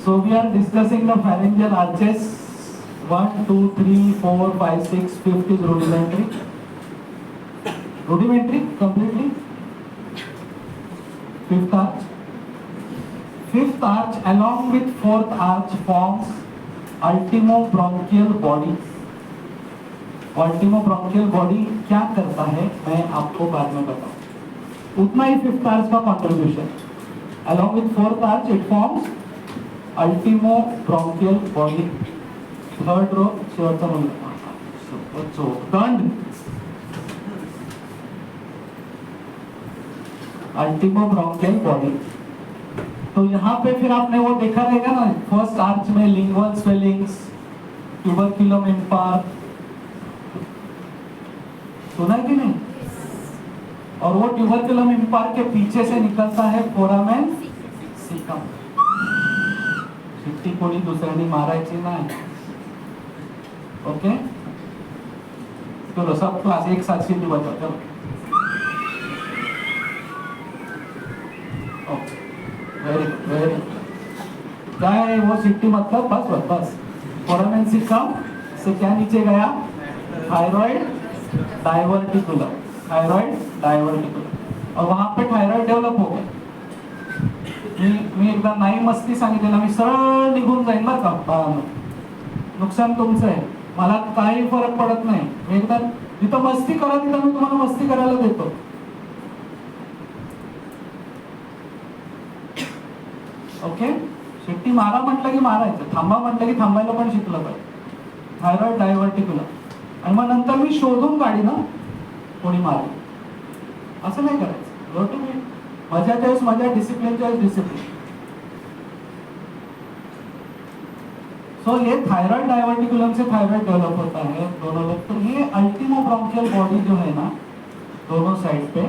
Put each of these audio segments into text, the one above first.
So we are discussing the pharyngeal arches. 1, 2, 3, 4, 5, 6, 5th is rudimentary. Rudimentary completely. Fifth arch. Fifth arch along with fourth arch forms ultimobronchial body. ultimobronchial body क्या करता है मैं आपको बाद में बताऊं. उतना ही फिफ्थ आर्च का contribution. along with fourth arch it forms ultimobronchial body. Third row शेवटचा मुलगा दंड. ultimobronchial body. तो यहाँ पे फिर आपने वो देखा रहेगा ना फर्स्ट आर्च में लिंगुअल स्वेलिंग्स, ट्यूबरक्युलम इम्पार, सुना है कि नहीं? और वो ट्यूबरक्युलम इम्पार के पीछे से निकलता है फोरामेन सिकम. शिट्टी कोणी दुसऱ्याने मारायची नाही. ओके चलो सब क्लास एक साथ शिट्टी बजाओ. चलो ओके वेरी वेरी. क्या है वो सिट्टी मतलब? बस बस बस. फोरामेन सिकम से क्या नीचे गया? Thyroid diverticulum. Thyroid diverticulum. और वहां पे थायराइड डेव्हलप हो गया. मी एकदा नाही मस्ती सांगितली ना, मी सरळ निघून जाईन बरं का बाळांनो. नुकसान तुमचं आहे, मला काही फरक पडत नाही. मी एकदा जिथं मस्ती करा तिथं मी तुम्हाला मस्ती करायला देतो. ओके शिट्टी मारा म्हटलं की मारायचं, थांबा म्हटलं की थांबायला पण शिकलं पाहिजे. थायरॉइड डायव्हर्टिकुलम. आणि मग नंतर मी शोधून काढी ना कोणी मारली, असं नाही करायचं. गो टू मी मजाच्या वेळेस मजा, डिसिप्लिनच्या वेळेस डिसिप्लिन. सो ये थायराइड डायवर्टिकुलम से थायराइड डेवलप होता है दोनों लोग. तो ये अल्टीमोब्रोंकियल बॉडी जो है ना दोनों साइड पे,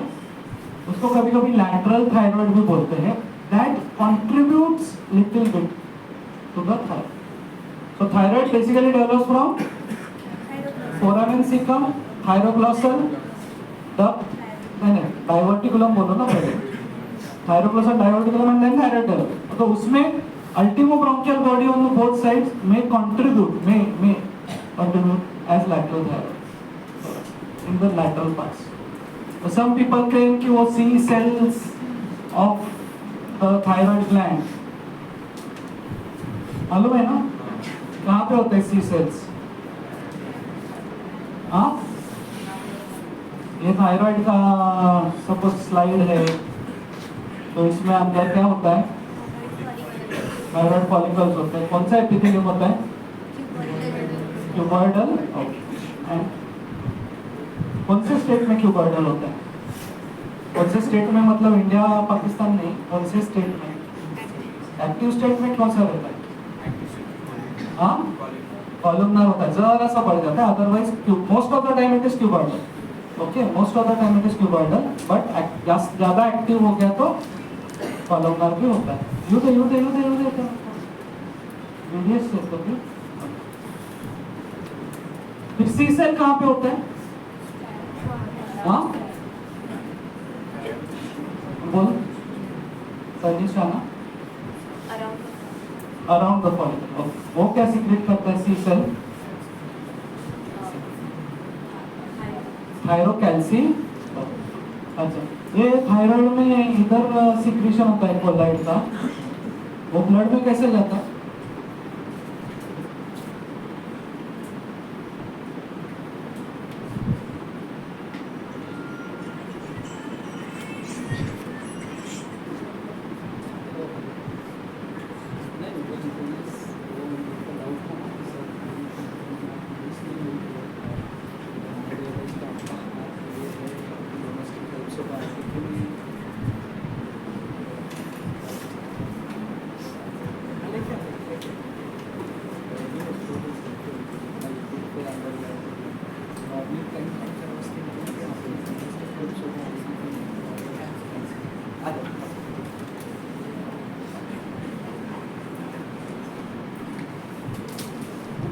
उसको कभी कभी लैटरल थायराइड भी बोलते हैं. That contributes little bit to the thyroid. So thyroid basically develops from foramen caecum, thyroglossal duct, नहीं डायवर्टिकुलम बोलो ना पहले. Thyroglossal diverticulum and then thyroid develop. तो उसमें ultimobronchial body on the both sides may contribute as lateral thyroid in the lateral parts. So some people claim कि वो C cells of the thyroid gland, मालूम है ना कहाँ पे होते हैं C cells? हाँ, ये थायराइड का सपोज स्लाइड है, तो इसमें अंदर क्या होता है? थायराइड फॉलिकल्स होते हैं. कौन सा एपिथेलियम होता है? क्यूबॉइडल. एंड कौन से स्टेट में क्यूबॉइडल होता है? कौन से स्टेट में मतलब इंडिया पाकिस्तान नहीं, कौन से स्टेट में? एक्टिव स्टेट में कौन सा रहता है? हाँ कॉलमनर होता है. जरा सा बढ़ जाता है, otherwise most of the time it is cuboidal. Okay most of the time it is cuboidal, but ज्यादा एक्टिव हो गया तो कॉलमनर भी होता है. युदे फिर सी सेल कहाँ पे होता है? हाँ बोलो सनिशाना. Around the follicle. वो क्या सीक्रेट करता है सी सेल? थायरोकैल्सी. अच्छा ये थायराइड में इधर सिक्रीशन होता है कोलाइड का, वो ब्लड में कैसे जाता है?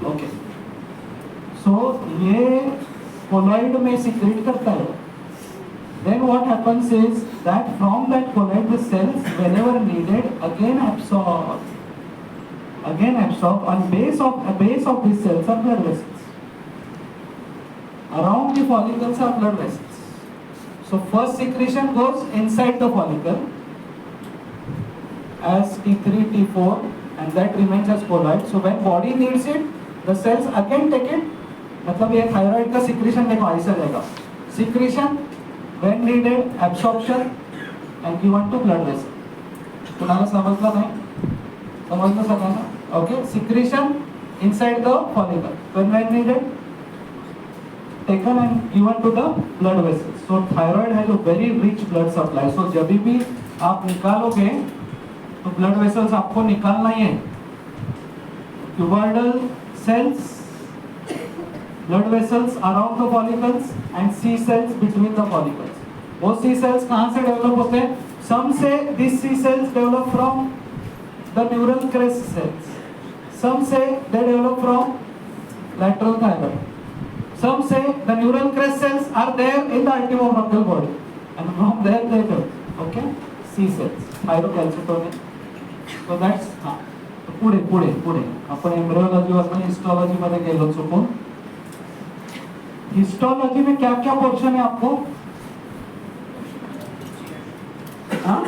ओके सो ये कोलॉइड में सिक्रेट करता है. Then what happens is that from that colloid the cells whenever needed again absorb. again absorbed, and base of these cells are blood vessels. Around the follicles are blood vessels. So first secretion goes inside the follicle as T3, T4, and that remains as colloid. So when body needs it, the cells again take it. मतलब ये thyroid का secretion देखो ऐसा रहेगा. Secretion when needed, absorption and given to blood vessel. कुणाला समजला नाही? समजलं सगळ्यांना? Okay. Secretion inside the follicle when needed, taken and given to the blood vessels. So thyroid has a very rich blood supply. So जब भी आप निकालोगे तो blood vessels आपको निकालना ही है. Cuboidal cells, blood vessels around the follicles and C cells between the follicles. वो C cells कहाँ से develop होते हैं? Some say these C cells develop from the neural crest cells. Some say they develop from lateral thyroid. Some say the neural crest cells are there in the ultimobronchial body, and from there they develop. Okay, C cells, thyrocalcitonin. So that's पुढे आपण embryology वरनं histology मध्ये गेलो चुकून. Histology में क्या क्या portion है आपको? हाँ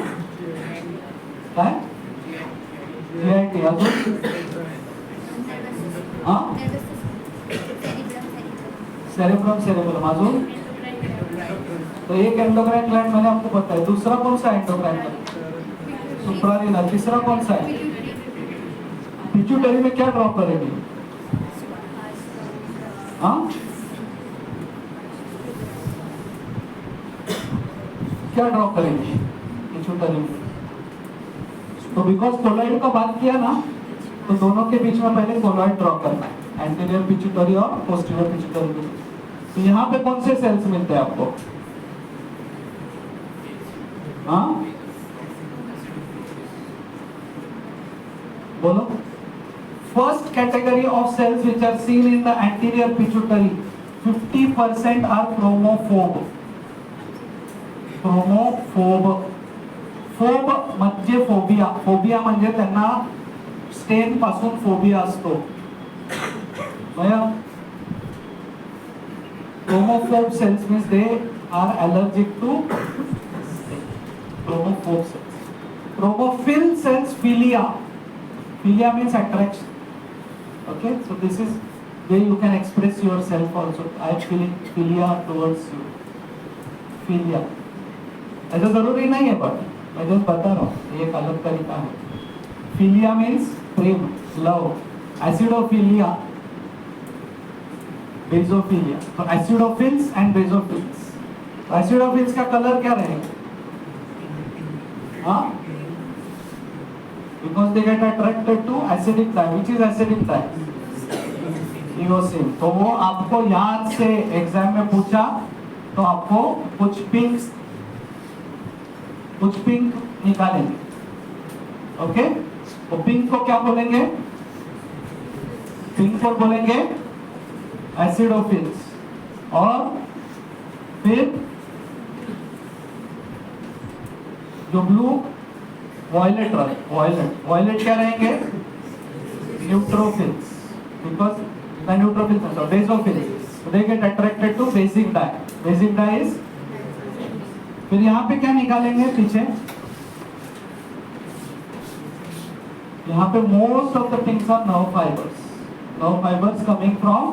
काय? GIT अजून हाँ सेरेब्रम अजून. तो एक एंडोक्राइन ग्लैंड मैंने आपको बताया. दूसरा कौन सा एंडोक्राइन ग्लैंड? सुप्रारेनल. तीसरा कौन सा है? पिट्यूटरी में क्या ड्रॉप करेंगे? हाँ क्या ड्रॉप करेंगे पिट्यूटरी में? तो बिकॉज कोलॉइड का बात किया ना, तो दोनों के बीच में पहले कोलॉइड ड्रॉप करना है, एंटीरियर पिट्यूटरी और पोस्टीरियर पिट्यूटरी. तो यहाँ पे कौन से सेल्स मिलते हैं आपको? हाँ बोलो. First category of cells which are seen in the anterior pituitary, 50% are chromophobe. Fob म्हणजे फोबिया म्हणजे त्यांना स्टेन पासून फोबिया असतो. Chromophobe cells means they are allergic to chromophobe cells. Chromophil cells, philia means attraction. Okay, so this is where you can express yourself also. I am feeling philia towards you. Philia ऐसा जरूरी नहीं है, but मैं just बता रहा हूँ, ये एक अलग तरीका है. फिलिया मीन्स प्रेम, लव. एसिडोफिलिया, बेजोफिलिया. तो एसिडोफिल्स एंड बेजोफिल्स. एसिडोफिल्स का कलर क्या रहेगा? हाँ, because they get attracted to acidic dye. Which is acidic dye? Eosin. तो वो आपको याद से एग्जाम में पूछा तो आपको कुछ पिंक निकालेंगे. ओके, तो पिंक को क्या बोलेंगे? पिंक को बोलेंगे एसिडोफिल्स. और फिर जो ब्लू वॉयलेट क्या रहेंगे? Neutrophils. Because the neutrophils are basophils, so they get attracted to basic dye. Basic dye is. फिर यहाँ पे क्या निकालेंगे पीछे? यहाँ पे most of the things are nerve fibers coming from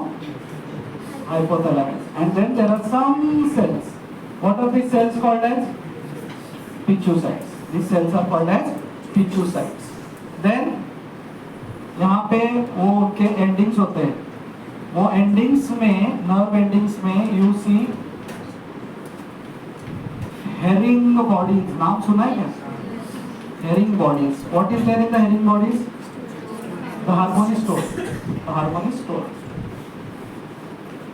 hypothalamus, and then there are some cells. What are these cells called as? Pituocytes. These cells are called as pituocytes. Then यहाँ पे वो उनके एंडिंग्स होते हैं. वो endings में, nerve endings में you see herring bodies. नाम सुना है क्या? Herring bodies. What is there in the herring bodies? The hormone store.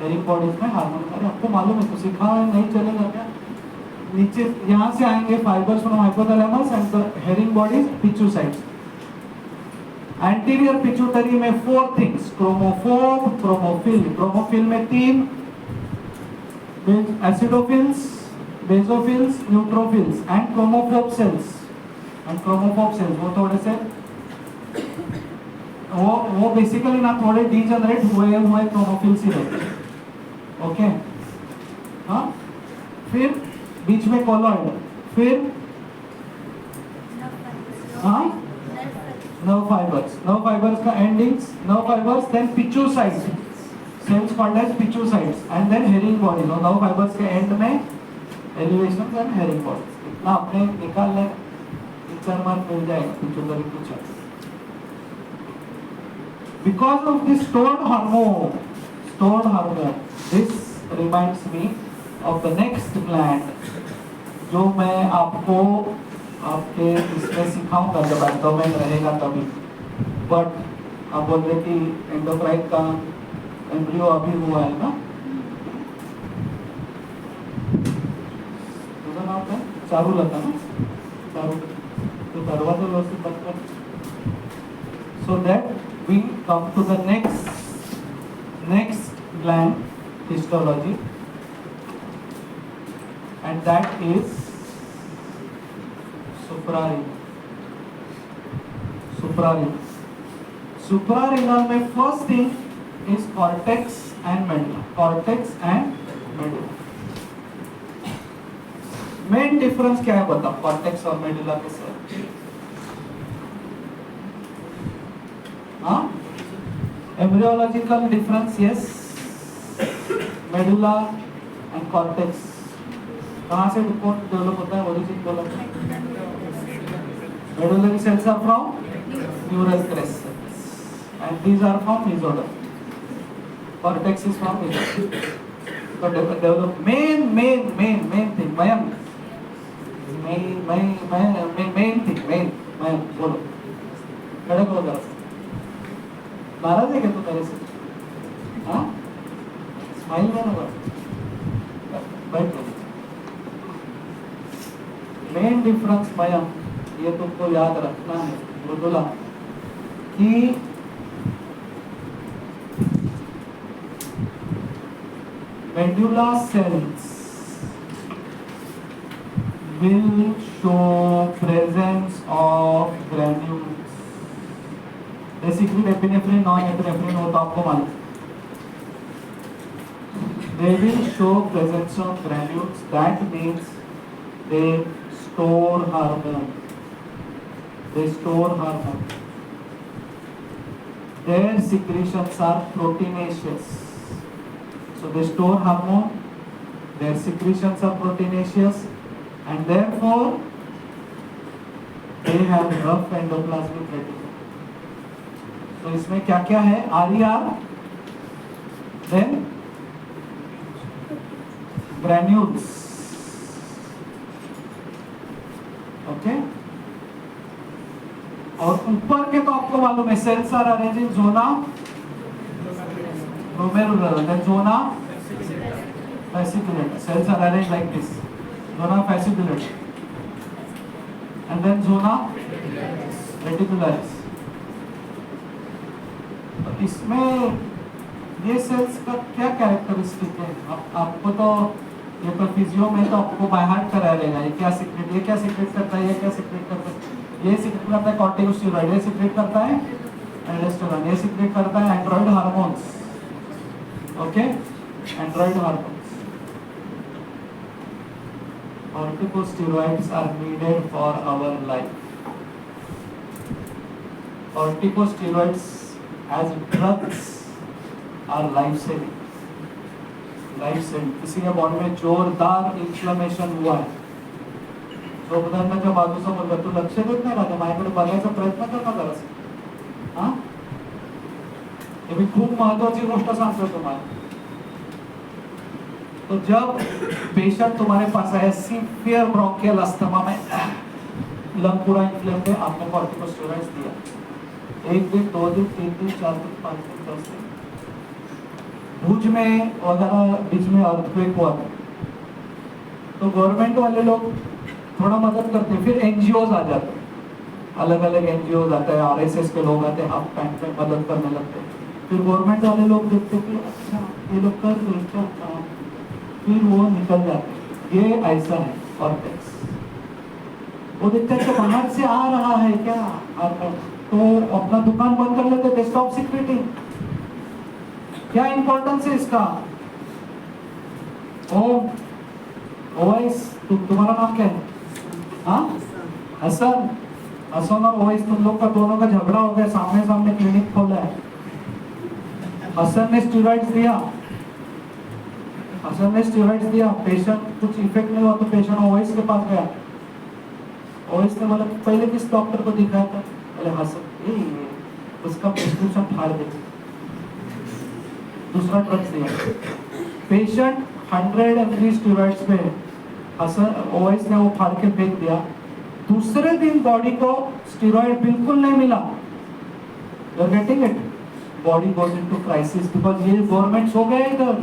Herring bodies में हार्मोनी. अरे आपको मालूम है तो सिखा नहीं चलेगा क्या? नीचे यहाँ से आएंगे fibres from hypothalamus and the herring bodies pituicytes. Anterior pituitary में 4 थिंग्स: क्रोमोफोब, क्रोमोफिल. क्रोमोफिल में 3, acidophils, basophils, neutrophils and chromophobe cells. वो थोड़े से वो बेसिकली ना थोड़े डीजनरेट हुए क्रोमोफिल्स ही रहते हैं, ओके। हाँ, फिर बीच में कोलॉइड, फिर हाँ नर्व फाइबर्स का endings, nerve fibres, then pituicytes, cells called as pituicytes, and then herring body. Nerve fibres के एंड में एलिवेशन एंड हेरिंग बॉडी। इतना अपने निकाल लें, 3-4 मार्क मिल जाएगा pituitary picture. Because of this stored hormone, this reminds me of the next gland, जो मैं आपको आपके इसमें सिखाऊंगा जब एब्डोमेन रहेगा तभी। बट आप बोल रहे कि एंडोक्राइन का एम्ब्रियो अभी हुआ है ना, तुझं नाव काय? चारू लता ना, चारू तो दरवाजा व्यवस्थित बंद कर। So that we come to the next gland histology, and that is suprarenal में first thing is cortex and medulla। Main difference क्या है बताओ कॉर्टेक्स और मेडुला के साथ? हाँ, embryological difference, yes. Medulla and cortex कहाँ से डेवलप होता है? ओरिजिन बोला, medullary cells are from neural crest cells, and these are from mesoderm. Cortex is from mesoderm. So develop main thing, main बोलो, खड़े हो जरा। नाराज है क्या तू मेरे से? हाँ, स्माइल करना, बैठ। मेन डिफरेंस मयम, ये तुमको याद रखना है मृदुला, कि medulla cells will show presence of granules. They secrete epinephrine, non-epinephrine, वो तो आपको मालूम। They will show presence of granules. That means they store hormone. Their secretions are proteinaceous. So they store hormone. Their secretions are proteinaceous. And therefore they have rough endoplasmic reticulum. तो इसमें क्या क्या है? RER, then granules, okay. और ऊपर के तो आपको मालूम है, cells are arranged in zona glomerular, then zona fasciculata. Cells are arranged like this. Zona fasciculata, and then zona reticularis. तो इसमें ये सेल्स का क्या कैरेक्टरिस्टिक है? आपको तो ये तो फिजियो में तो आपको बाय हार्ट करा रहेगा, ये क्या सीक्रेट करता है, ये क्या सीक्रेट करता है। ये सीक्रेट करता है कॉर्टिकोस्टेरॉइड, ये सीक्रेट करता है एल्डोस्टेरोन, ये सीक्रेट करता है Android hormones, okay, Android hormones. Corticosteroids are needed for our life. Corticosteroids as drugs are life-saving. किसी के बॉडी में जोरदार इन्फ्लेमेशन हुआ है, तो उदाहरणाच्या बाजूचा मुलगा तू लक्ष देत नाही राजा, माझ्याकडे बघायचा प्रयत्न कर ना जरासा। हाँ, हे मी खूप महत्वाची गोष्ट सांगतो तुम्हाला। तो जब पेशेंट तुम्हारे पास आया सीवियर ब्रोंकियल अस्थमा में, लंग पूरा इन्फ्लेम्ड है, आपने कॉर्टिकोस्टेरॉइड्स दिया, 1 दिन 2 दिन 3 दिन 4 दिन 5 दिन 10 दिन। भुज में वगैरह बीच में अर्थक्वेक हुआ था, तो गवर्नमेंट वाले लोग थोड़ा मदद करते, फिर एनजीओज आ जाते, अलग अलग एनजीओज आते हैं, आरएसएस के लोग आते हैं, हाफ पैंट में मदद करने लगते हैं। फिर गवर्नमेंट वाले लोग देखते कि अच्छा ये लोग कर देते, फिर वो निकल जाते। ये ऐसा है कॉर्टेक्स, वो देखते हैं कि बाहर से आ रहा है क्या हार्मोन, तो अपना दुकान बंद कर लेते, दे स्टॉप सिक्रेटिंग। क्या इंपॉर्टेंस है इसका? ओम, ओवैस, तुम्हारा नाम क्या है? हाँ, हसन। हसन और ओवैस, तुम लोग का दोनों का झगड़ा हो गया, सामने सामने क्लिनिक खोला है। हसन ने स्टेरॉइड्स दिया, हसन ने स्टेरॉइड्स दिया, पेशेंट कुछ इफेक्ट नहीं हुआ तो पेशेंट ओवैस के पास गया। ओवैस ने बोला पहले किस डॉक्टर को दिखाया था? बोले हसन। उसका प्रिस्क्रिप्शन फाड़ दे, दूसरा ड्रग्स दिया। पेशेंट 100 mg स्टेरॉइड्स पे, हसन ओवैस ने वो फाड़ के फेंक दिया। दूसरे दिन बॉडी को स्टेरॉइड बिल्कुल नहीं मिला। You are getting it? Body goes into crisis because ये गवर्नमेंट सो गए इधर,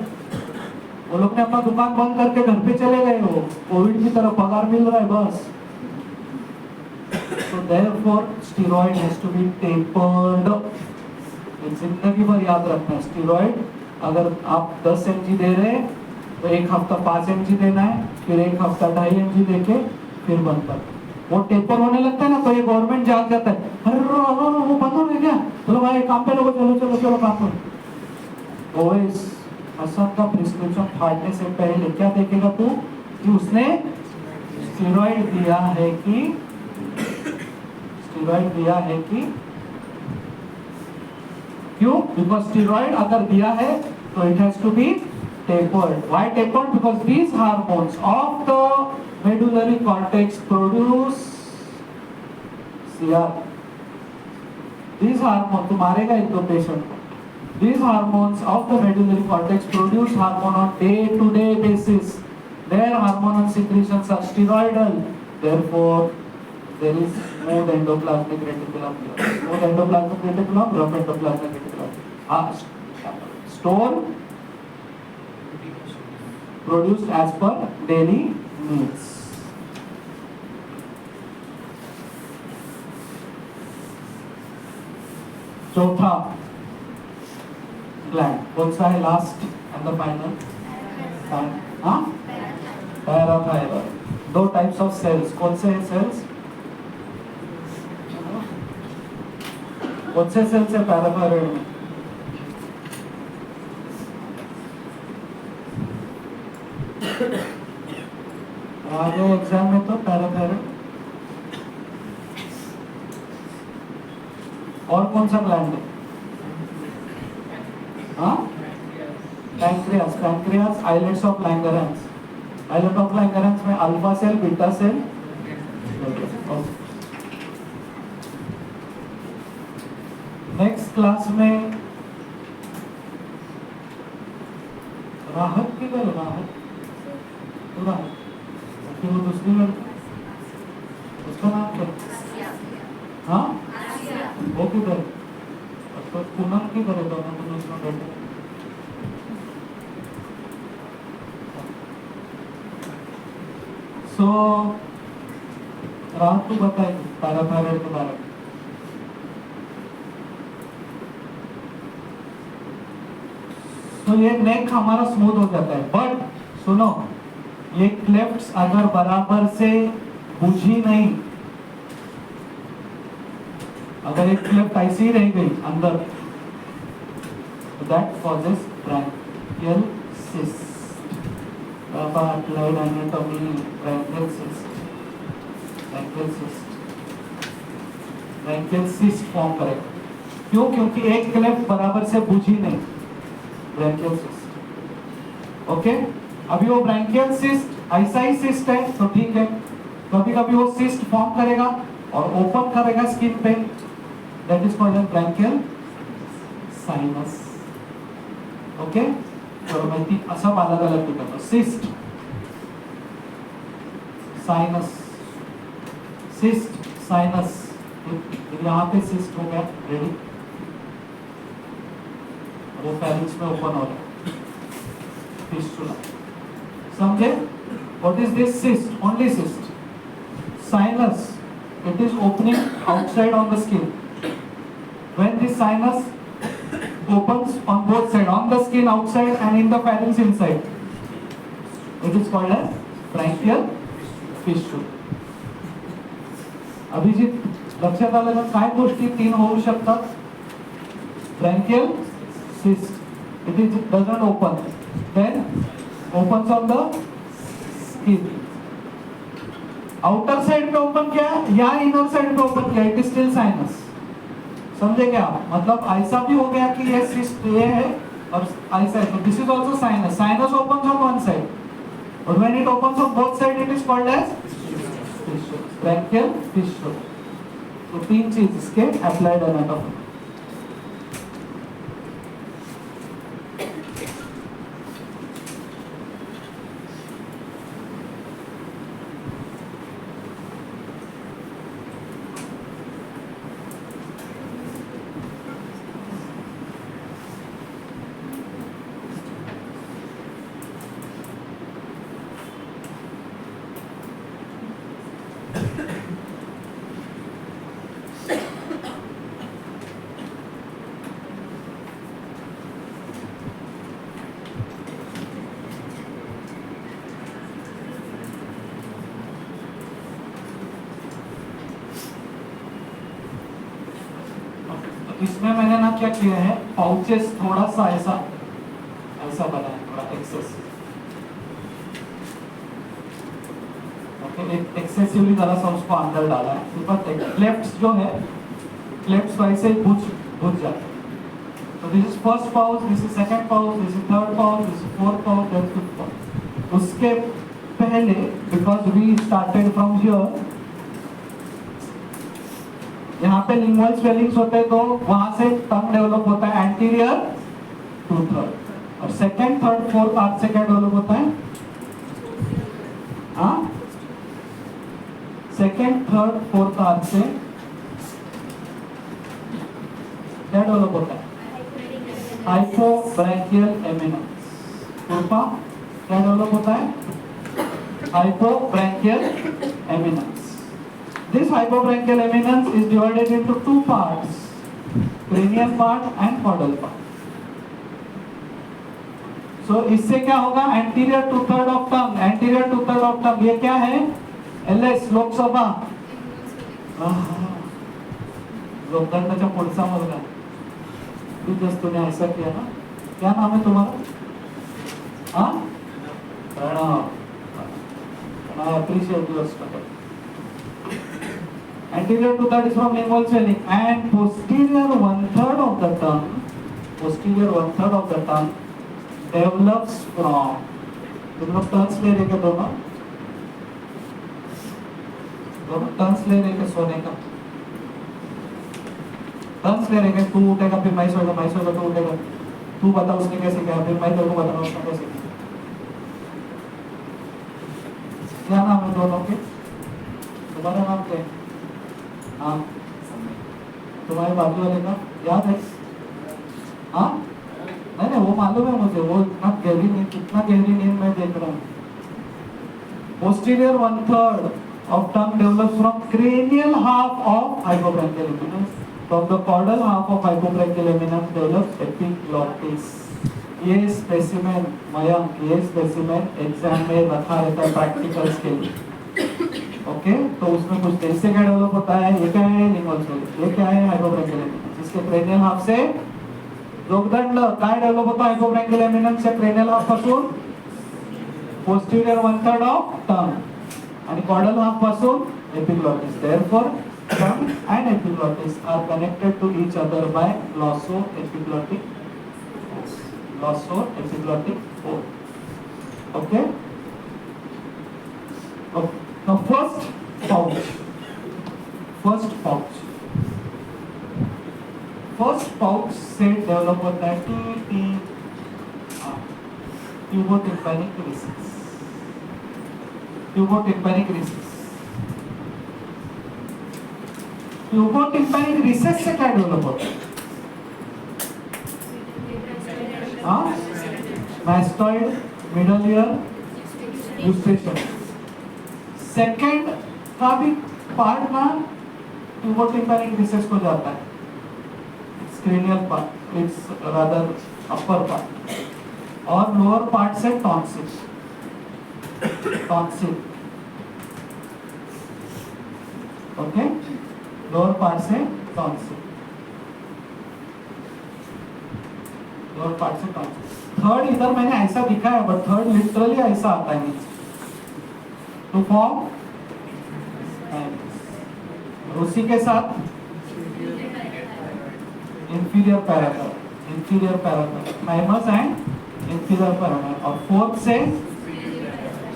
वो लोग ने अपना दुकान बंद करके घर पे चले गए, वो कोविड की तरह पगार मिल रहा है बस। So therefore steroid has to be tapered। जिंदगी भर याद रखना है, स्टेरॉइड अगर आप 10 mg दे रहे हैं तो एक हफ्ता 5 mg देना है, फिर एक हफ्ता 2.5 mg देके फिर बंद कर। वो टेपर होने लगता है ना तो ये गवर्नमेंट जाग जाता है, अरे वो बंद हो गया क्या, चलो भाई काम पे लोगो, चलो चलो चलो काम पे। ओवैस हसन का प्रिस्क्रिप्शन फाड़ने से पहले क्या देखेगा तू कि उसने स्टेरॉइड दिया है कि स्टेरॉइड दिया है कि क्यों? बिकॉज स्टेरॉइड अगर दिया है तो it has to be tapered। Why tapered? Because these hormones of the medullary cortex produce CR। These hormones, तुम मारेगा एक दो पेशेंट को। These hormones of the medullary cortex produce hormone on day-to-day basis। Their hormonal secretions are steroidal। Therefore, there is smooth endoplasmic reticulum here। Smooth endoplasmic reticulum, rough endoplasmic reticulum। Store produced as per daily needs। चौथा gland कौन सा है? Last and the final, हाँ, parathyroid. दो types of sales, कौन से हैं sales? कौन से सेल्स है पैराथायरॉइड में? आगे एग्जाम में तो पैराथायरॉइड। और कौन सा ग्लैंड है? हाँ, pancreas. Pancreas islets of Langerhans. Islet of Langerhans में alpha cell, beta cell. Next class में राहत की गल, राहत पूरा फिर वो दूसरी लड़की, उसका नाम क्या? हाँ, वो किधर? तो पूनम किधर है? दोनों को दूसरा बैठे। सो रात को बताएगी पैराथायरॉइड के बारे में। तो ये नेक हमारा स्मूथ हो जाता है, बट सुनो, ये क्लेफ्ट्स अगर बराबर से बुझी नहीं, अगर एक क्लेफ्ट ऐसी ही रह गई अंदर, that causes branchial cyst. Applied anatomy, branchial cyst, branchial cyst, branchial cyst form करेगा। क्यों? क्योंकि एक क्लेफ्ट बराबर से बुझी नहीं, ब्रैंकियल सिस्ट। ओके, अभी वो ब्रैंकियल सिस्ट ऐसा ही सिस्ट है तो ठीक है, कभी कभी वो सिस्ट फॉर्म करेगा और ओपन करेगा स्किन पे, that is called as branchial sinus. Okay, तो माहिती सब अलग अलग दिखता है, सिस्ट, साइनस, सिस्ट, साइनस। यहाँ पे सिस्ट हो गया, रेडी, वो फेरिंग्स में ओपन हो रहा है, फिस्टुला। समझे? What is this cyst? Only cyst. Sinus, it is opening outside on the skin। When the sinus opens on both sides, on the skin outside and in the pharynx inside, it is called as branchial fistula। Abhijit लक्षात आलं का काय गोष्टी तीन होऊ शकतात. Branchial cyst it is doesn't open, then opens on the skin. Outer side पे open किया या इनर साइड पे ओपन किया, इट इज स्टिल साइनस. समझे क्या? मतलब ऐसा भी हो गया कि ये सिस्ट ये है और ऐसा है, तो this is also sinus. Sinus opens on one side और when it opens on both side it is called as fissure, branchial fissure. तो तीन चीज इसके अप्लाइड एनाटॉमी. इसमें मैंने ना क्या किया है, पाउचेस थोड़ा सा ऐसा ऐसा बना है, थोड़ा एक्सेस. ओके, एक्सेसिवली जरा सा उसको अंदर डाला है. पर क्लेफ्ट्स जो है, क्लेफ्ट्स वैसे ही बुझ जाते हैं. तो this is first pouch, this is second pouch, this is third pouch, this is fourth pouch, then fifth pouch. उसके पहले because we started from here, यहाँ पे लिंगुअल स्वेलिंग्स होते हैं, तो वहां से टंग डेवलप होता है एंटीरियर टू थर्ड, और सेकंड थर्ड फोर्थ आर्च से क्या डेवलप होता है? सेकंड थर्ड फोर्थ आर्च से क्या डेवलप होता है? Hypobranchial eminence. रूपा क्या डेवलप होता है? Hypobranchial eminence. This hypobranchial eminence is divided into two parts, cranial part and caudal part. So इससे क्या होगा? Anterior two third of tongue, anterior two third of tongue, ये क्या है? LS लोकसभा. लोकदंडाच्या पुढचा मुलगा. तूने ऐसा किया ना? क्या नाम है तुम्हारा? हाँ? Pranav. I appreciate your struggle. Anterior two third is from lingual swelling, and posterior one third of the tongue, posterior one third of the tongue develops from. तुम लोग टर्न्स ले रहे क्या दोनों? दोनों टर्न्स ले रहे क्या सोने का? टर्न्स ले रहे क्या? तू उठेगा फिर मैं सोएगा तू उठेगा. तू बता उसने कैसे किया, फिर मैं तेरे को बताऊंगा उसने कैसे किया. क्या नाम है दोनों के? तुम्हारा नाम क्या है? हाँ, तुम्हारे बाजू वाले का याद है? हाँ, नहीं वो मालूम है मुझे, वो इतना गहरी नींद, कितना गहरी नींद मैं देख रहा हूँ. Posterior one third of tongue develops from cranial half of hypobranchial eminence. From the caudal half of hypobranchial eminence develops epiglottis. ये स्पेसिमेन मयंक, ये स्पेसिमेन एग्जाम में रखा रहता है प्रैक्टिकल्स के लिए. ओके, तो उसमें कुछ इससे क्या डेवलप होता है? ये क्या है? Lingual swelling. ये क्या है? Hypobranchial eminence. इसके क्रेनियल हाफ से जोगदंड काय डेवलप होता है? हाइपोब्रैंकियल एमिनेंस से क्रेनियल हाफ पासून posterior one third of tongue आणि कॉर्डल हाफ पासून epiglottis. Therefore tongue and epiglottis are connected to each other by glossoepiglottic fold. Okay? The first pouch से डेवलप होता है ट्यूबोटिम्पैनिक रिसेस. ट्यूबोटिम्पैनिक रिसेस से क्या develop होता है? मास्टॉइड, मिडल ईयर, यूस्टेशन. सेकेंड का भी पार्ट ना ट्यूबोटिम्पैनिक रिसेस को जाता है. Cranial part, it's rather upper part, और लोअर पार्ट से टॉन्सिल. ओके, लोअर पार्ट से टॉन्सिल, लोअर पार्ट से टॉन्सिल। थर्ड इधर मैंने ऐसा दिखा है, बट थर्ड लिटरली ऐसा आता है टू फॉर्म, और उसी के साथ inferior parathyroid, inferior parathyroid, thymus and inferior parathyroid, और फोर्थ से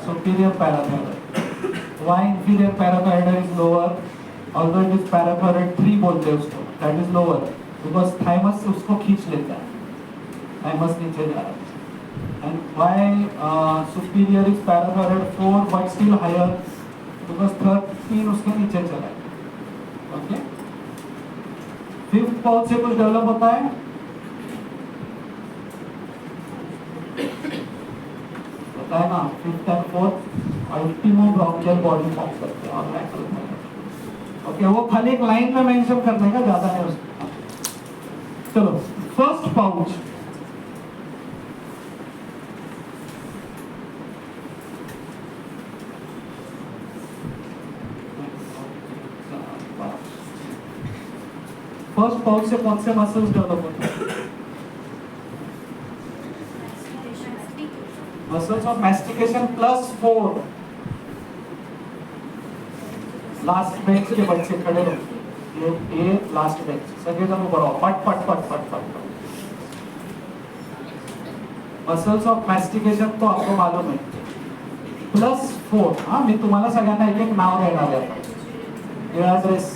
superior parathyroid. Why inferior parathyroid is lower, although it is parathyroid 3 बोलते हैं उसको, that is lower because thymus उसको खींच लेता है, थाइमस नीचे जा रहा है। And why superior is parathyroid 4 but still higher, because 13 उसके नीचे चला है। ओके, फिफ्थ पाउच से कुछ डेवलप होता है, बताया ना, fifth and fourth ultimobranchial body form करते हैं, और ओके, वो खाली एक लाइन में मेंशन करने का, ज्यादा है उसका। चलो, फर्स्ट पाउच, फर्स्ट पाउच से कौन से मसल्स डेवलप होते हैं? Muscles of mastication plus 4। Last bench के बच्चे खड़े रहो, ये लास्ट बेंच, सगे जन बढ़ो, पट पट पट पट पट। मसल्स ऑफ मैस्टिकेशन तो आपको मालूम है, प्लस 4। हाँ, मी तुम्हाला सगळ्यांना एक एक नाव देणार आहे आता। ड्रेस,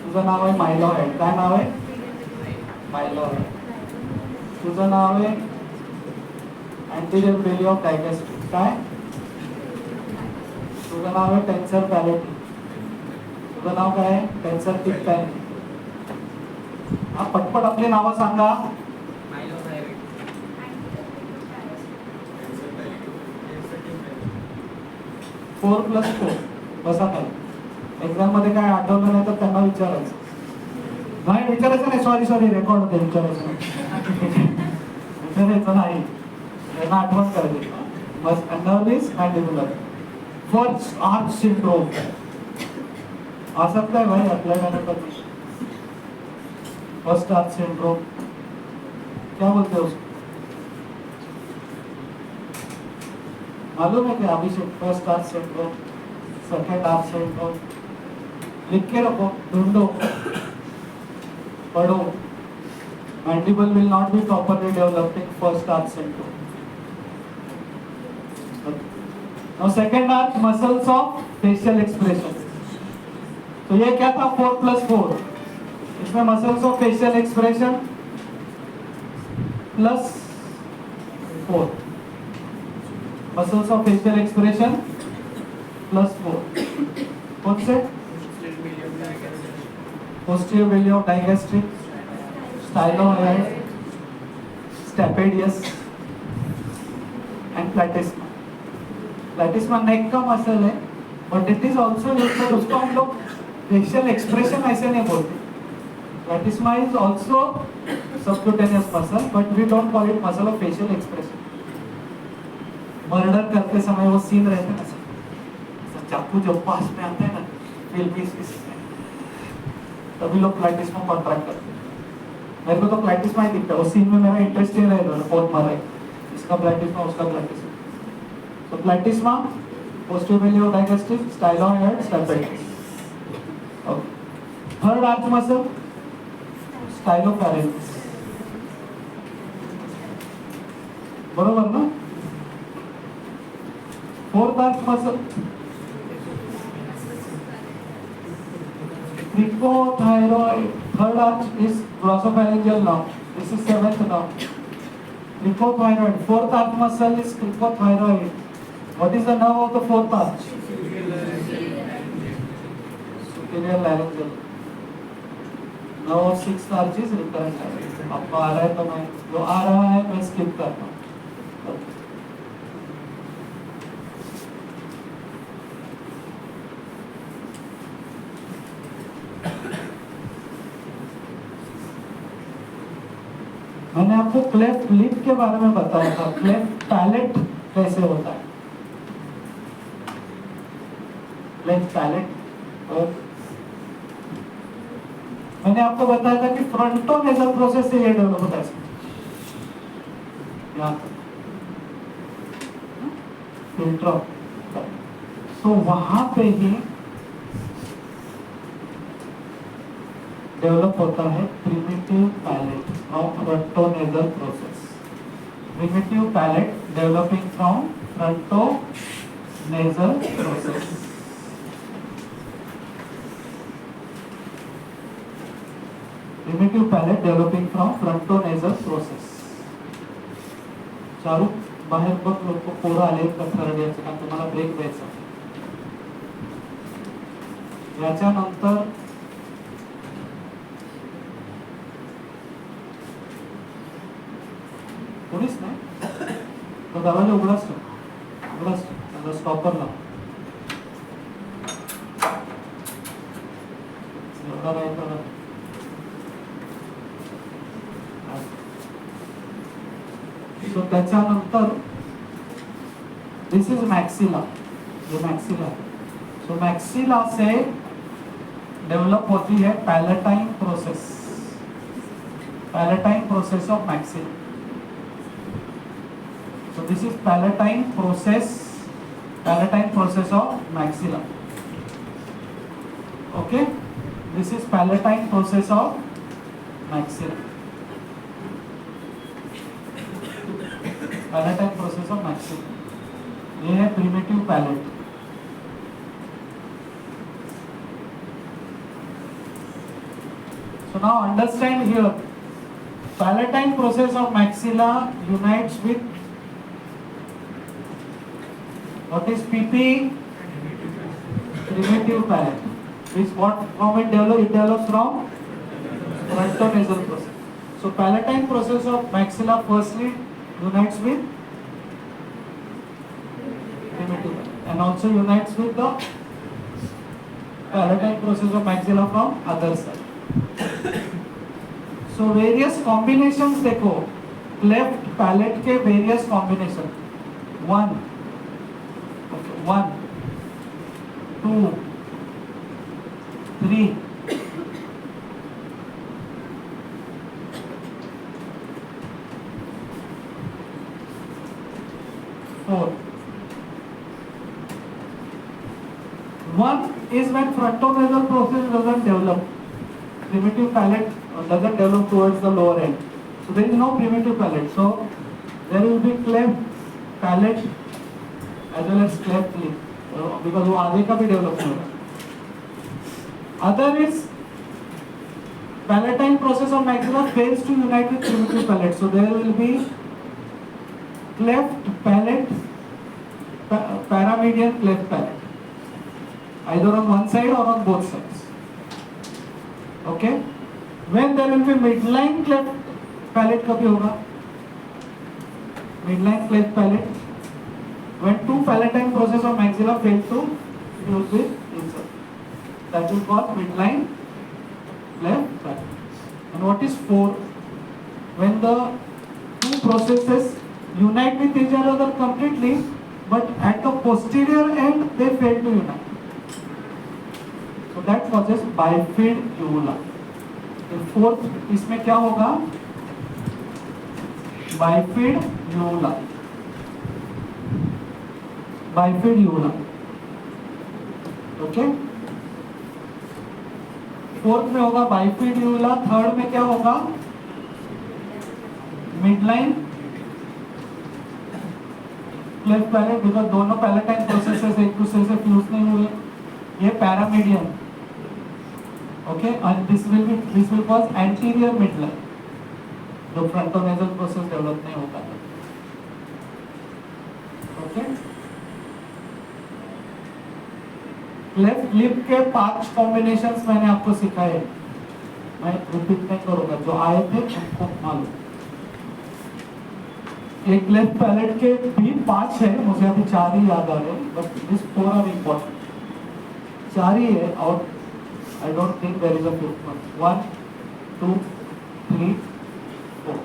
तुझं नाव आहे मायलॉइड, काय नाव आहे? मायलॉइड। तुझं नाव आहे एंटीरियर बेली ऑफ डायगेस्टिव, काय? तुझं नाव आहे टेन्सर पॅलेटी, तुझं नाव काय आहे? टेन्सर टिक पॅलेटी। हा, पटपट आपली नावं सांगा। 4 + 4 बसा खाली। एक्झाम मध्ये काय आठवलं नाही तर त्यांना विचारायचं, नाही विचारायचं नाही, सॉरी रेकॉर्ड होते, विचारायचं नाही, त्यांना आठवण करायची। बस, नर्व्हिस मॅन्डिबुलर, फर्स्ट आर्च सिंड्रोम आ सकता है भाई, अप्लाई करने पर। फर्स्ट आर्च सिंड्रोम क्या बोलते हैं उसको, मालूम है क्या Abhishek? First arch syndrome, second arch syndrome, लिख के रखो, ढूंढो, पढ़ो। Mandible will not be properly developed in first arch syndrome. Now second arch muscles of facial expression. तो ये क्या था? 4 + 4। इसमें muscles of facial expression plus 4, muscles of facial expression plus 4। कौन से? Posterior belly of digastric, styloid, stapedius and platysma. Platysma neck का muscle है, but it is also used, उसको हम लोग फेशियल एक्सप्रेशन ऐसे नहीं बोलते। Platysma is also subcutaneous muscle, but we don't call it muscle of facial expression. Murder करते समय वो सीन रहता है ना, चाकू जब पास में आता है ना, फिल्मी तभी लोग प्लैटिस्मा कॉन्ट्रैक्ट करते हैं। मेरे को तो प्लैटिस्मा ही दिखता है, उस सीन में मेरा इंटरेस्ट ही रहेगा, कौन मारा है, इसका प्लैटिस्मा उसका प्लैटिस्मा। तो platysma, posterior belly of digastric, styloid, stapedius. Third arch muscle stylopharyngeus, बरोबर ना? Fourth arch muscle cricothyroid. Third arch is glossopharyngeal now, this is seventh now. Cricothyroid, fourth arch muscle is cricothyroid. What is the nerve of the fourth arch? Superior laryngeal. Nerve of sixth arch is recurrent laryngeal. आपको आ रहा है तो मैं, जो आ रहा है मैं स्किप करता हूँ। मैंने आपको क्लेफ्ट लिप के बारे में बताया था, क्लेफ्ट पैलेट कैसे होता है। क्लेफ्ट पैलेट और मैंने आपको बताया था कि फ्रंटोनेजल प्रोसेस से ये डेवलप होता है, यहाँ फिल्टर, तो वहां पे ही डेवलप होता है primitive palate of frontonasal process. Primitive palate developing from frontonasal process. Primitive palate developing from frontonasal process. Charu बाहेर बघ, लोक पोरं आले थर्ड इयरचे, कारण तुम्हाला ब्रेक द्यायचा. याच्यानंतर कोणीच नाही, तो दरवाजा उघडाच ठेव, स्टॉपर लाव. एवढा काय तर सो त्याच्यानंतर दिस इज मॅक्सिला. ये मॅक्सिला, सो मॅक्सिला से डेवलप होती है palatine process, palatine process of maxilla. So this is palatine process of maxilla. Okay, this is palatine process of maxilla. Palatine process of maxilla. ये है primitive palate. So now understand here, palatine process of maxilla unites with what is PP? Primitive palate. Which what from it develops from frontonasal process. So palatine process of maxilla firstly unites with primitive palate, and also unites with the palatine process of maxilla from other side. So various combinations देखो, cleft palate के various combination. 1, 2, 3, 4. 1 is when frontonasal process doesn't develop. Primitive palate doesn't develop towards the lower end. So there is no primitive palate. So there will be cleft palate as well as cleft lip, because वो आगे का भी develop होगा. Other is palatine process of maxilla fails to unite with primitive palate. So there will be cleft palate, paramedian cleft palate, either on one side or on both sides. Okay. When there will be midline cleft palate कभी होगा? Midline cleft palate when two palatine process of maxilla fail to fuse with insert. That is called midline cleft palate. And what is 4? When the two processes unite with each other completely, but at the posterior end they fail to unite. So that causes bifid uvula. The fourth इसमें क्या होगा? Bifid uvula. Bifid uvula. Okay. Fourth में होगा bifid uvula. Third में क्या होगा? Midline cleft palate, because दोनों palatine processes एक दूसरे से फ्यूज नहीं हुए. ये paramedian. Okay, and this will cause anterior midline. जो frontonasal process develop नहीं होता है. Okay. क्लेफ्ट लिप के 5 कॉम्बिनेशंस मैंने आपको सिखाए, मैं रिपीट नहीं करूंगा, जो आए थे उनको मालूम. एक क्लेफ्ट पैलेट के भी 5 है, मुझे अभी 4 ही याद आ रहे हैं, बट दिस 4 आर इम्पोर्टेंट. 4 ही है, और I don't think there is a fifth one. 1, 2, 3, 4.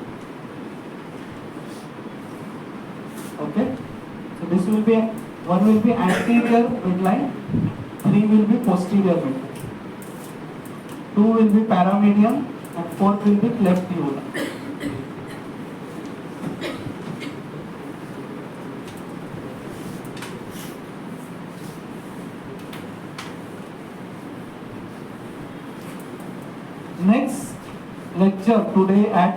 Okay, so this will be, 1 will be anterior midline, 3 will be posterior midline. 2 will be paramedian and 4th will be cleft uvula. Next lecture today at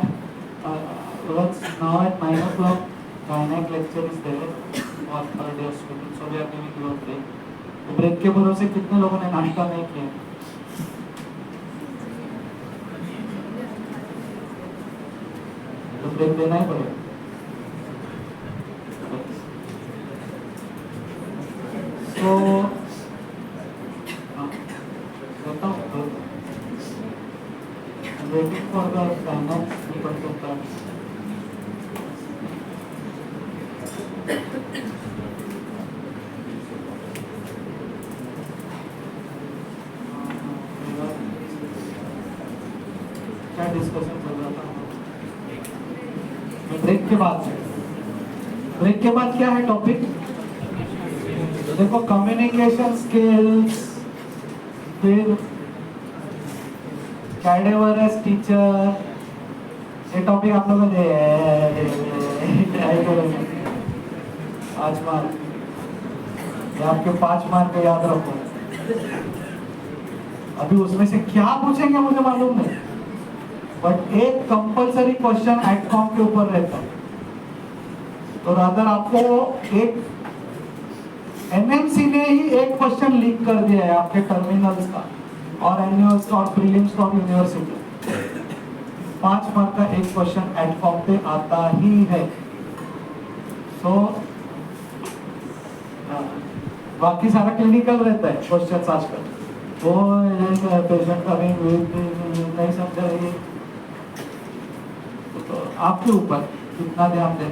now at 9 o'clock. Gynec lecture is there for third year students. So we are giving you a break. तो break के भरोसे कितने लोगों ने नाश्ता नहीं किया? तो ब्रेक देना ही पड़ेगा. So waiting for the Gynec people to come. क्या डिस्कशन चल रहा था? ब्रेक के बाद क्या है टॉपिक? देखो कम्युनिकेशन स्किल्स, फिर कैडेवरस टीचर, ये टॉपिक आप लोगों ने ट्राई करेंगे. 5 मार्क, ये आपके 5 मार्क पे याद रखो. अभी उसमें से क्या पूछेंगे मुझे मालूम नहीं, बट एक कंपलसरी क्वेश्चन एटकॉम के ऊपर रहता है. तो अगर आपको एक एमएमसी ने ही एक क्वेश्चन लीक कर दिया है आपके टर्मिनल्स का और एनुअल्स और प्रीलिम्स का यूनिवर्सिटी, 5 मार्क का एक क्वेश्चन एटकॉम पे आता ही है. तो बाकी सारा क्लिनिकल रहता है क्वेश्चन आजकल. वो पेशेंट का नहीं समझा रही, तो आपके ऊपर कितना ध्यान दें.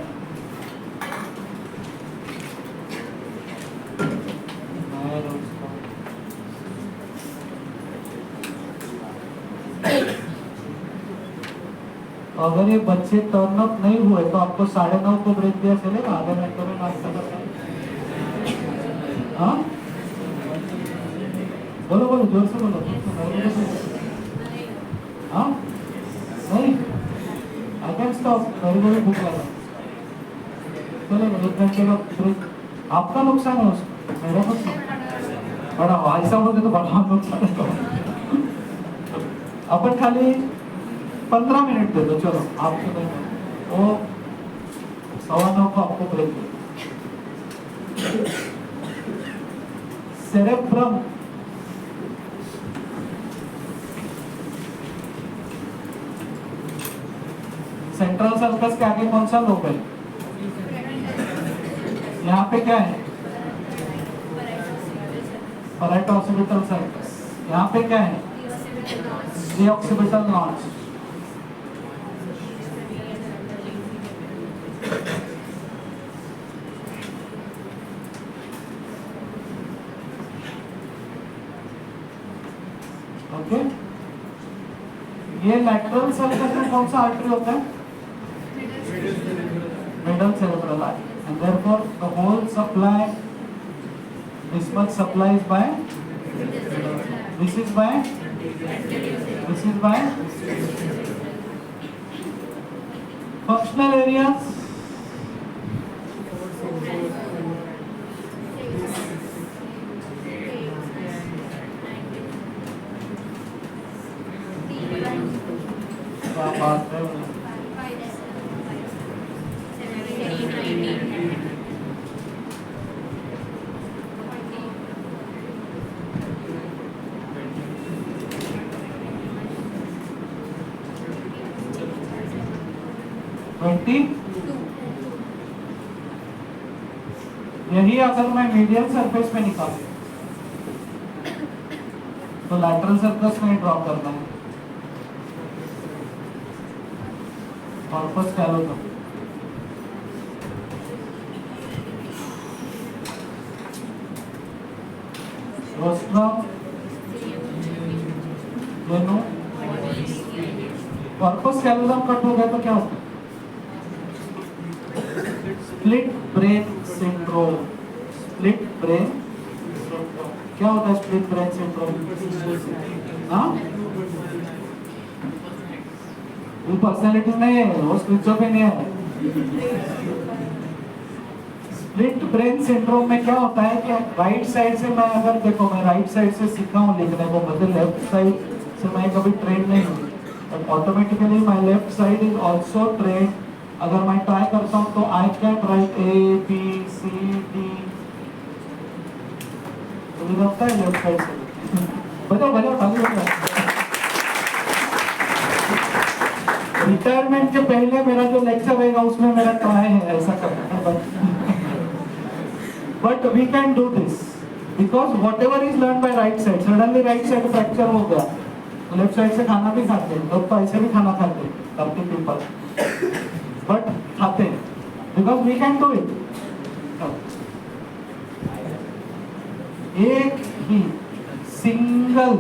अगर ये बच्चे टर्न अप नहीं हुए तो आपको 9:30 को ब्रेक दिया चलेगा. आधे घंटे में नाश्ता करना. हाँ बोलो बोलो, जोर से बोलो. हाँ नहीं, आई कैन स्टॉप. मेरे को भी भूख लगा. चलेगा 1 घंटे का ब्रेक. आपका नुकसान है उसमें, मेरा नुकसान. बड़ा भाई साहब होते तो बड़ा नुकसान है. अपन खाली 15 मिनट दे दो. चलो आपको नहीं, वो 9:15 को आपको ब्रेक दे. सेरेब्रम, सेंट्रल सर्कस के आगे कौन सा लोब है? यहाँ पे क्या है? पराइटो ऑक्सीपिटल सर्कस. यहाँ पे क्या है? Occipital notch. ओके, ये लैटरल सर्कस में कौन सा आर्टरी होता है? Middle cerebral artery, and therefore the whole supply, this much supply is by, this is by functional areas. क्या बात है. यही अगर मैं मीडियल सरफेस पे निकालूं तो लैटरल सर्कस में ड्रॉ करना है. Corpus callosum, rostrum, genu. Corpus callosum cut हो गया तो क्या होता है? Split brain syndrome. Split brain syndrome क्या होता है? स्प्लिट ब्रेन सिंड्रोम, हाँ वो पर्सनैलिटीज नहीं है, वो स्किज़ोफ्रेनिया है। स्प्लिट ब्रेन सिंड्रोम में क्या होता है कि राइट साइड से मैं अगर देखो, मैं राइट साइड से सीखा हूँ लिखने को, मुझे लेफ्ट साइड से मैं कभी ट्रेन नहीं हूँ, but automatically my left side is also train. अगर मैं ट्राई करता हूँ तो आई कैन राइट ABCD, मुझे लगता है लेफ्ट साइड से। बजाओ बजाओ ताली बजाओ। रिटायरमेंट के पहले मेरा जो लेक्चर रहेगा उसमें मेरा ट्राई है ऐसा करना, but we can do this because whatever is learn by right side, suddenly right side fracture हो गया, लेफ्ट साइड से खाना भी खाते हैं लोग, तो ऐसे भी खाना खाते हैं करते पीपल, बट खाते हैं because we can do it. एक ही सिंगल,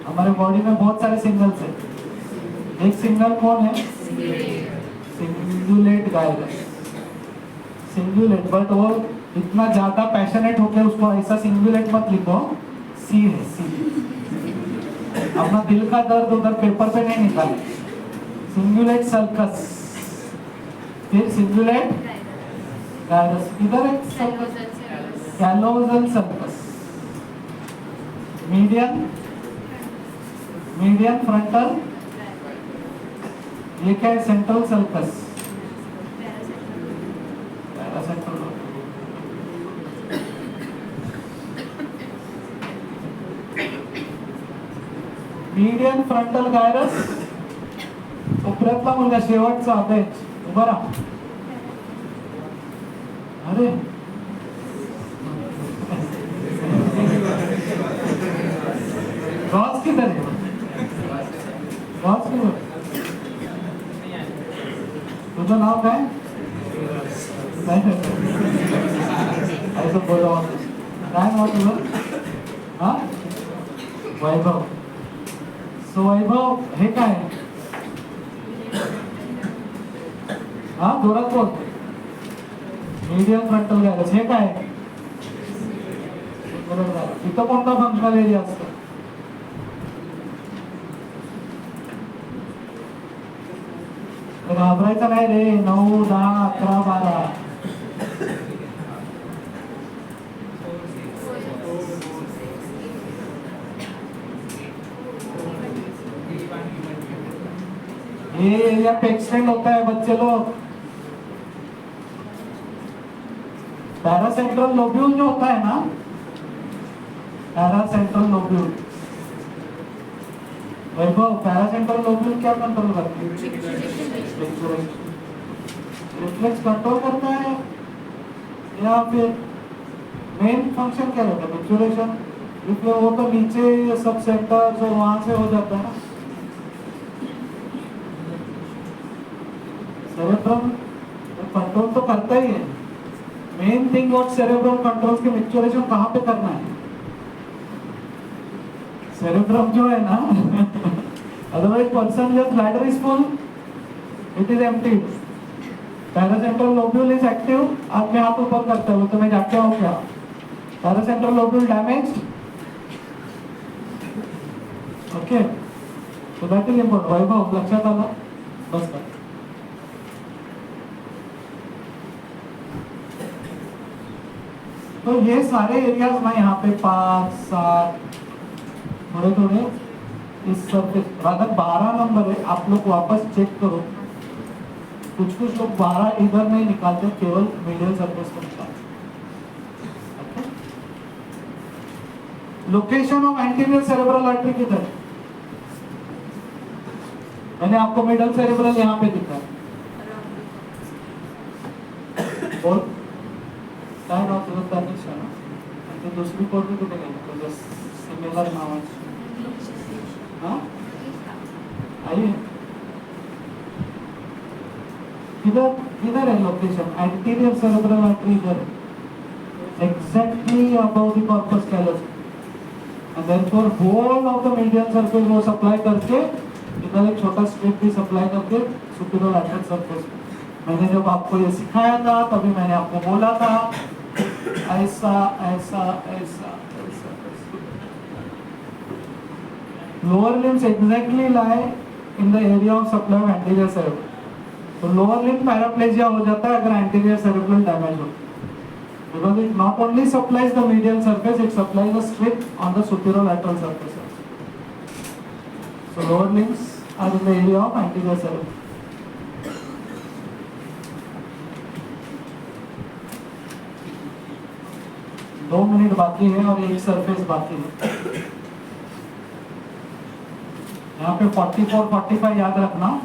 हमारे बॉडी में बहुत सारे सिंगल्स हैं, एक सिंगल कौन है? सिंगुलेट गायरस, सिंगुलेट, बट वो इतना ज्यादा पैशनेट होकर उसको ऐसा सिंगुलेट मत लिखो, सी है सी, अपना दिल का दर्द उधर पेपर पे नहीं निकाले। सिंगुलेट सल्कस, फिर सिंगुलेट गायरस, इधर एक sulcus, callosal sulcus, median, median frontal, ये क्या है? Central sulcus, paracentral, median frontal gyrus, उपरातला मुलगा शेवटचा बेंच उभा राहा। अरे रॉस किधर है? रॉस किधर? तुझं नाव काय? ऐसा बोला काय नाव तुझं? हा, वैभव। सो वैभव, हे काय? हा, जोरात बोल। मीडियम फ्रंटल गायरस, हे काय? इथं कोणता फंक्शनल एरिया असतो? घाबरायचं नाही रे, 9, 10, 11, 12। ये एरिया पे एक्सटेंड होता है बच्चे लोग। पैरासेंट्रल लोब्यूल जो होता है ना, पैरासेंट्रल लोब्यूल, वैभव, पैरासेंट्रल लोब्यूल क्या कंट्रोल करती है? रिफ्लेक्स कंट्रोल करता है, या फिर मेन फंक्शन क्या रहता है? मैच्योरेशन। इसलिए वो तो नीचे सब सेंटर्स और वहां से हो जाता है ना। सेरेब्रम कंट्रोल तो करता ही है, main thing what cerebrum controls के मैच्योरेशन कहाँ पे करना है? सेरेब्रम जो है ना, otherwise person just bladder is full, it is empty. Paracentral lobule is active, आप में हाथ ऊपर करते हो तो मैं जाके हूँ क्या? पैरासेंट्रल लोब्यूल डैमेज्ड, ओके, तो दैट इज इम्पोर्टेंट। वैभव, लक्षात आलं? बस कर। तो ये सारे एरियाज मैं यहाँ पे 5, 7 थोड़े थोड़े इस सरफेस, राधा 12 नंबर है, आप लोग वापस चेक करो। कुछ कुछ लोग 12 इधर नहीं निकालते, केवल मीडियल सरफेस को निकालते। Location of anterior cerebral artery किधर? मैंने आपको मिडल सेरेब्रल यहाँ पे दिखा है। और काय नाव तुझं? तनिषा ना? आणि ते दुसरी पोरगी कुठे गेली? तुझं सिमिलर नावाची? हाँ, आइए, इधर है लोकेशन, एंटीरियर सेरेब्रल आर्टरी इधर है, exactly about the corpus callosum, and therefore whole of the medial surface वो सप्लाई करके इधर एक छोटा स्ट्रिप भी सप्लाई करके सुपीरियर लैटरल सरफेस। मैंने जब आपको ये सिखाया था तभी मैंने आपको बोला था ऐसा ऐसा ऐसा ऐसा। Lower limbs exactly lie in the area of supply of anterior cerebrum. तो लोअर लिम्ब पैराप्लेजिया हो जाता है अगर एंटीरियर सेरेब्रल डैमेज हो, because it not only supplies the medial surface, it supplies a strip on the superolateral surface also. So lower limbs are in the area of anterior cerebellum. 2 minute बाकी है और एक surface बाकी है। यहाँ पे 44, 45 याद रखना।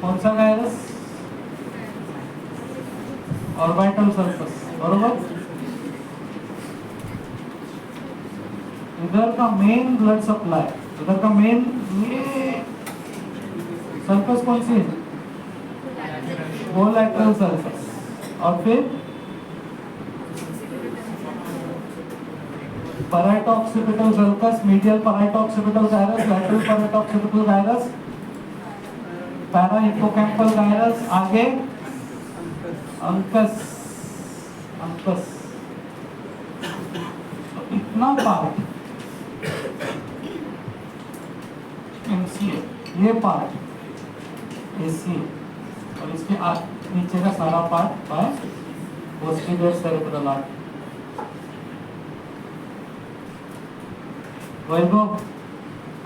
कौन सा गायरस? ऑर्बिटल सर्फस, बरोबर। इधर का मेन ब्लड सप्लाई, इधर का मेन ये सर्फस कौन सी है? Collateral sulcus. और फिर parieto occipital sulcus, medial parieto occipital gyrus, lateral parieto occipital gyrus, parahippocampal gyrus, आगे अंकस। अंकस तो इतना पार्ट एमसीए, ये पार्ट एसीए, और इसके नीचे का सारा part by posterior cerebral artery. Vaibhav,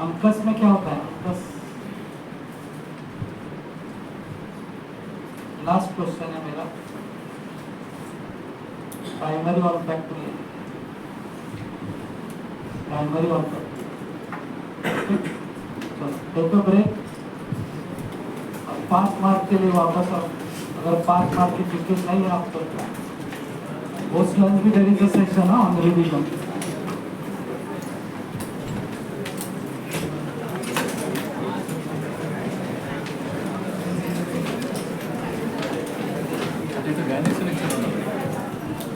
uncus में क्या होता है? अंकस लास्ट क्वेश्चन है मेरा, प्राइमरी ऑल्फैक्टरी, प्राइमरी ऑल्फैक्टरी। चलो टेक अ ब्रेक, 5 मार्क के लिए वापस आओ। अगर 5 मार्क की टिकट नहीं है आपको, पोस्ट लंच भी there is a session on revision.